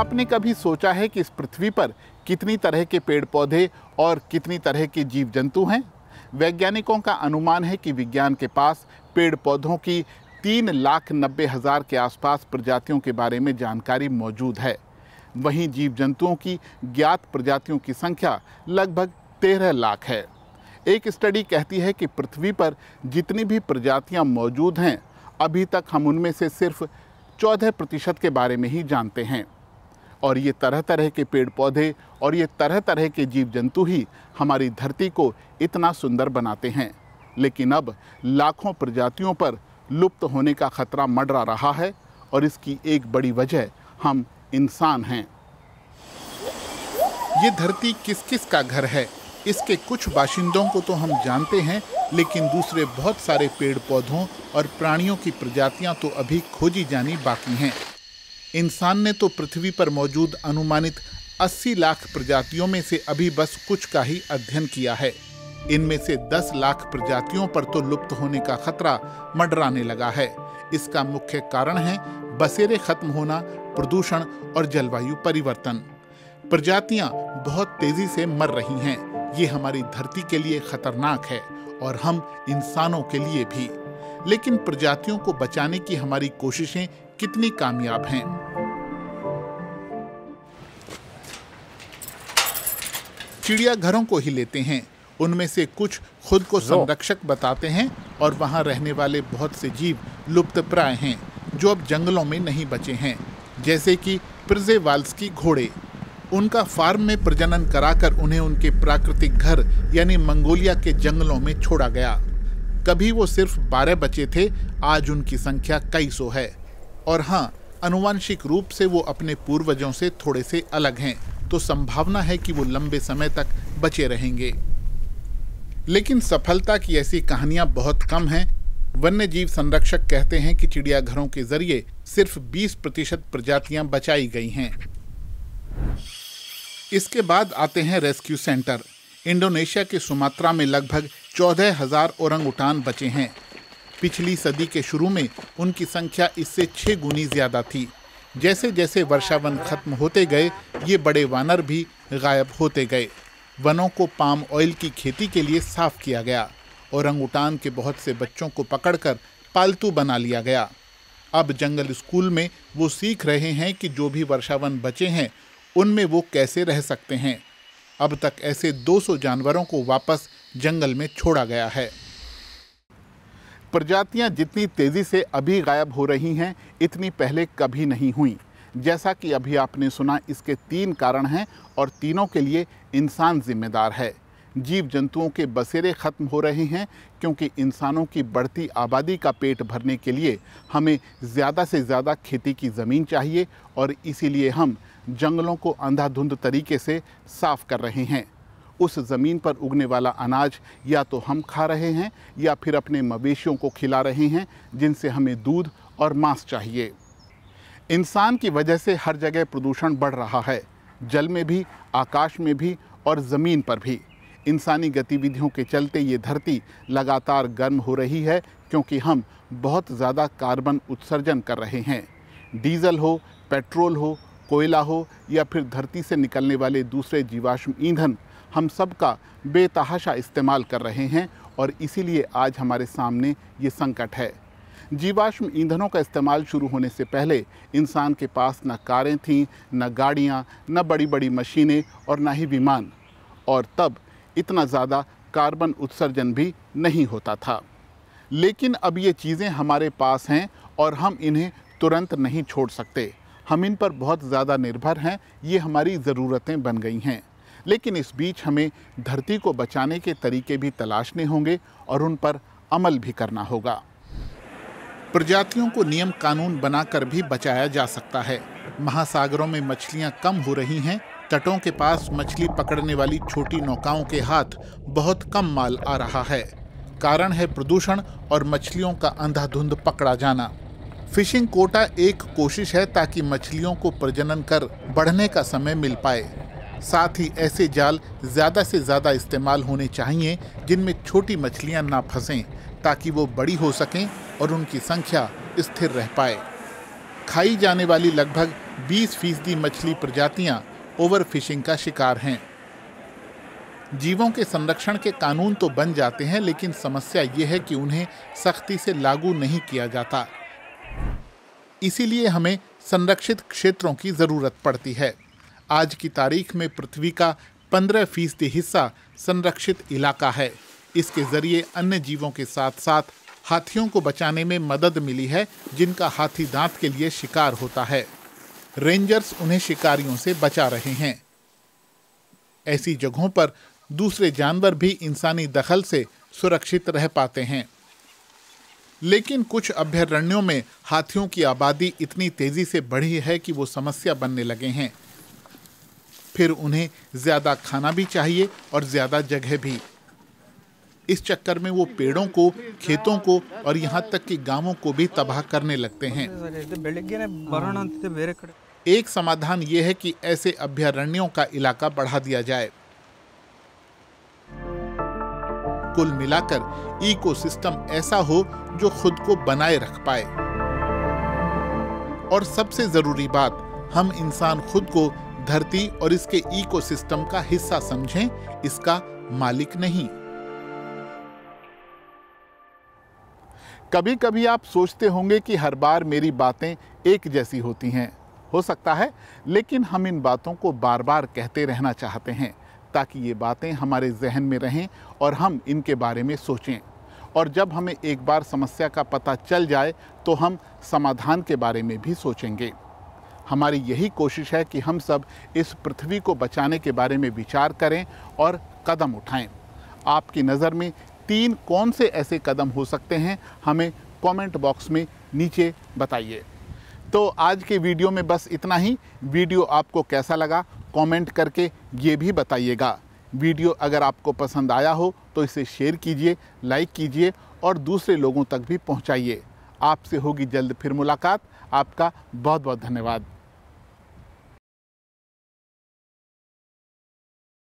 आपने कभी सोचा है कि इस पृथ्वी पर कितनी तरह के पेड़ पौधे और कितनी तरह के जीव जंतु हैं? वैज्ञानिकों का अनुमान है कि विज्ञान के पास पेड़ पौधों की 3,90,000 के आसपास प्रजातियों के बारे में जानकारी मौजूद है। वहीं जीव जंतुओं की ज्ञात प्रजातियों की संख्या लगभग 13 लाख है। एक स्टडी कहती है कि पृथ्वी पर जितनी भी प्रजातियां मौजूद हैं, अभी तक हम उनमें से सिर्फ 14% के बारे में ही जानते हैं। और ये तरह तरह के पेड़ पौधे और ये तरह तरह के जीव जंतु ही हमारी धरती को इतना सुंदर बनाते हैं। लेकिन अब लाखों प्रजातियों पर लुप्त होने का खतरा मंडरा रहा है और इसकी एक बड़ी वजह हम इंसान हैं। ये धरती किस किस का घर है, इसके कुछ बाशिंदों को तो हम जानते हैं, लेकिन दूसरे बहुत सारे पेड़ पौधों और प्राणियों की प्रजातियां तो अभी खोजी जानी बाकी हैं। इंसान ने तो पृथ्वी पर मौजूद अनुमानित 80 लाख प्रजातियों में से अभी बस कुछ का ही अध्ययन किया है। इनमें से 10 लाख प्रजातियों पर तो लुप्त होने का खतरा मंडराने लगा है। इसका मुख्य कारण है बसेरे खत्म होना, प्रदूषण और जलवायु परिवर्तन। प्रजातियां बहुत तेजी से मर रही हैं। ये हमारी धरती के लिए खतरनाक है और हम इंसानों के लिए भी। लेकिन प्रजातियों को बचाने की हमारी कोशिशें कितनी कामयाब हैं? चिड़ियाघरों को ही लेते हैं। उनमें से कुछ खुद को संरक्षक बताते हैं और वहां रहने वाले बहुत से जीव लुप्तप्राय हैं जो अब जंगलों में नहीं बचे हैं, जैसे कि प्रिजेवाल्स्की घोड़े। उनका फार्म में प्रजनन कराकर उन्हें उनके प्राकृतिक घर यानी मंगोलिया के जंगलों में छोड़ा गया। कभी वो सिर्फ 12 बचे थे, आज उनकी संख्या कई सौ है। और हाँ, आनुवंशिक रूप से वो अपने पूर्वजों से थोड़े से अलग हैं, तो संभावना है कि वो लंबे समय तक बचे रहेंगे। लेकिन सफलता की ऐसी कहानियां बहुत कम हैं। वन्यजीव संरक्षक कहते हैं कि चिड़ियाघरों के जरिए सिर्फ 20% प्रजातियां बचाई गई हैं। इसके बाद आते हैं रेस्क्यू सेंटर। इंडोनेशिया के सुमात्रा में लगभग 14,000 ओरंगुटान बचे हैं। पिछली सदी के शुरू में उनकी संख्या इससे 6 गुनी ज्यादा थी। जैसे जैसे वर्षावन खत्म होते गए, ये बड़े वानर भी गायब होते गए। वनों को पाम ऑयल की खेती के लिए साफ किया गया। ओरंगुटान के बहुत से बच्चों को पकड़कर पालतू बना लिया गया। अब जंगल स्कूल में वो सीख रहे हैं कि जो भी वर्षावन बचे हैं उनमें वो कैसे रह सकते हैं। अब तक ऐसे 200 जानवरों को वापस जंगल में छोड़ा गया है। प्रजातियां जितनी तेजी से अभी गायब हो रही हैं, इतनी पहले कभी नहीं हुई। जैसा कि अभी आपने सुना, इसके 3 कारण हैं और तीनों के लिए इंसान जिम्मेदार है। जीव जंतुओं के बसेरे खत्म हो रहे हैं क्योंकि इंसानों की बढ़ती आबादी का पेट भरने के लिए हमें ज़्यादा से ज़्यादा खेती की ज़मीन चाहिए और इसीलिए हम जंगलों को अंधाधुंध तरीके से साफ कर रहे हैं। उस ज़मीन पर उगने वाला अनाज या तो हम खा रहे हैं या फिर अपने मवेशियों को खिला रहे हैं, जिनसे हमें दूध और मांस चाहिए। इंसान की वजह से हर जगह प्रदूषण बढ़ रहा है, जल में भी, आकाश में भी और ज़मीन पर भी। इंसानी गतिविधियों के चलते ये धरती लगातार गर्म हो रही है क्योंकि हम बहुत ज़्यादा कार्बन उत्सर्जन कर रहे हैं। डीजल हो, पेट्रोल हो, कोयला हो या फिर धरती से निकलने वाले दूसरे जीवाश्म ईंधन, हम सब का बेतहाशा इस्तेमाल कर रहे हैं और इसीलिए आज हमारे सामने ये संकट है। जीवाश्म ईंधनों का इस्तेमाल शुरू होने से पहले इंसान के पास न कारें थीं, न गाड़ियाँ, न बड़ी बड़ी मशीनें और न ही विमान, और तब इतना ज़्यादा कार्बन उत्सर्जन भी नहीं होता था। लेकिन अब ये चीज़ें हमारे पास हैं और हम इन्हें तुरंत नहीं छोड़ सकते। हम इन पर बहुत ज़्यादा निर्भर हैं, ये हमारी ज़रूरतें बन गई हैं। लेकिन इस बीच हमें धरती को बचाने के तरीके भी तलाशने होंगे और उन पर अमल भी करना होगा। प्रजातियों को नियम कानून बनाकर भी बचाया जा सकता है। महासागरों में मछलियां कम हो रही हैं। तटों के पास मछली पकड़ने वाली छोटी नौकाओं के हाथ बहुत कम माल आ रहा है। कारण है प्रदूषण और मछलियों का अंधाधुंध पकड़ा जाना। फिशिंग कोटा एक कोशिश है ताकि मछलियों को प्रजनन कर बढ़ने का समय मिल पाए। साथ ही ऐसे जाल ज़्यादा से ज़्यादा इस्तेमाल होने चाहिए जिनमें छोटी मछलियां ना फंसें, ताकि वो बड़ी हो सकें और उनकी संख्या स्थिर रह पाए। खाई जाने वाली लगभग 20% मछली प्रजातियां ओवरफिशिंग का शिकार हैं। जीवों के संरक्षण के कानून तो बन जाते हैं, लेकिन समस्या ये है कि उन्हें सख्ती से लागू नहीं किया जाता। इसीलिए हमें संरक्षित क्षेत्रों की जरूरत पड़ती है। आज की तारीख में पृथ्वी का 15% हिस्सा संरक्षित इलाका है। इसके जरिए अन्य जीवों के साथ साथ हाथियों को बचाने में मदद मिली है, जिनका हाथी दांत के लिए शिकार होता है। रेंजर्स उन्हें शिकारियों से बचा रहे हैं। ऐसी जगहों पर दूसरे जानवर भी इंसानी दखल से सुरक्षित रह पाते हैं। लेकिन कुछ अभयारण्यों में हाथियों की आबादी इतनी तेजी से बढ़ी है कि वो समस्या बनने लगे हैं। फिर उन्हें ज्यादा खाना भी चाहिए और ज्यादा जगह भी। इस चक्कर में वो पेड़ों को, खेतों को और यहाँ तक कि गांवों को भी तबाह करने लगते हैं। एक समाधान ये है कि ऐसे अभयारण्यों का इलाका बढ़ा दिया जाए। कुल मिलाकर इकोसिस्टम ऐसा हो जो खुद को बनाए रख पाए। और सबसे जरूरी बात, हम इंसान खुद को धरती और इसके इकोसिस्टम का हिस्सा समझें, इसका मालिक नहीं। कभी कभी आप सोचते होंगे कि हर बार मेरी बातें एक जैसी होती हैं। हो सकता है, लेकिन हम इन बातों को बार बार कहते रहना चाहते हैं ताकि ये बातें हमारे जहन में रहें और हम इनके बारे में सोचें। और जब हमें एक बार समस्या का पता चल जाए तो हम समाधान के बारे में भी सोचेंगे। हमारी यही कोशिश है कि हम सब इस पृथ्वी को बचाने के बारे में विचार करें और कदम उठाएं। आपकी नज़र में 3 कौन से ऐसे कदम हो सकते हैं, हमें कमेंट बॉक्स में नीचे बताइए। तो आज के वीडियो में बस इतना ही। वीडियो आपको कैसा लगा कमेंट करके ये भी बताइएगा। वीडियो अगर आपको पसंद आया हो तो इसे शेयर कीजिए, लाइक कीजिए और दूसरे लोगों तक भी पहुंचाइए। आपसे होगी जल्द फिर मुलाकात। आपका बहुत बहुत धन्यवाद।